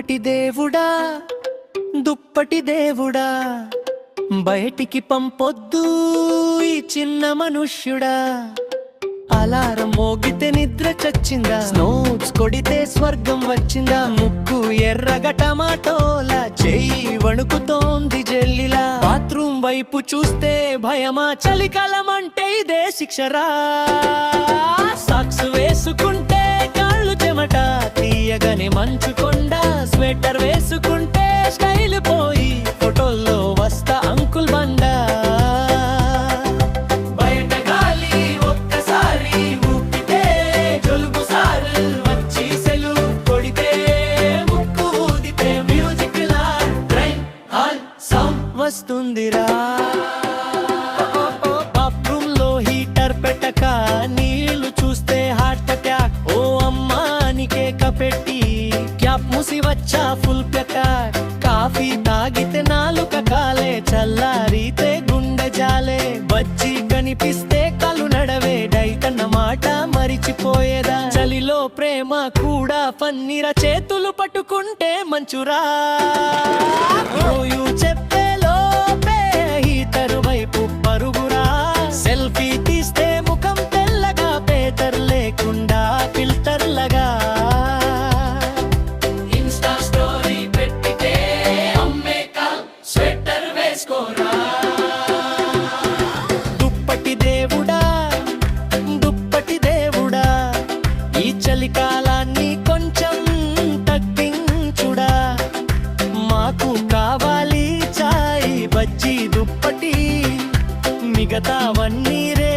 దుప్పటి దేవుడా దుప్పటి దేవుడా, బయటికి పంపొద్దు ఈ చిన్న మనుష్యుడా. అలారం మోగితే నిద్ర చచ్చిందా, స్నోట్స్ కొడితే స్వర్గం వచ్చిందా. ముక్కు ఎర్రగ టమాటోలా, చెయ్యి వణుకుతోంది జెల్లిలా. బాత్రూమ్ వైపు చూస్తే భయమా, చలికాలం అంటే ఇదే శిక్షరా. సాక్స్ వేసుకుంటే కాళ్ళు చెమట, తీయగని మంచు కొండ. స్వెటర్ వేసుకుంటే స్టైల్ పోయి, ఫోటోల్లో వస్తా అంకుల్ బండా. వస్తుందిరా బాత్రూమ్ లో హీటర్ పెట్టక, నీళ్లు చూస్తే హార్ట్ అటాక్. ఓ అమ్మా నీకేక పెట్టి, క్యాప్ మూసి వచ్చా ఫుల్ ప్యాక్. కాఫీ తాగితే నాలుక కాలే, చల్లారితే గుండె జాలే. బజ్జీ కనిపిస్తే కళ్ళు నడవే, డైట్ అన్న మాట మరిచిపోయేదా. చలిలో ప్రేమ కూడా పన్నీర, చేతులు పట్టుకుంటే మంచురా. చెప్పే వైపు పరుగురా. సెల్ఫీ తీస్తే ముఖం తెల్లగా, పేటర్ లేకుండా ఫిల్టర్ లగా. ఇన్స్టా స్టోరీ పెట్టితే అమ్మేక స్వెటర్ వేసుకోరా. దుప్పటి దేవుడా దుప్పటి దేవుడా, ఈ చలికాలాన్ని కొంచెం తగ్గించుడా. మాకు కావాలి చాయ్ బజ్జీ దుప్పటి, మిగతావన్నీ రే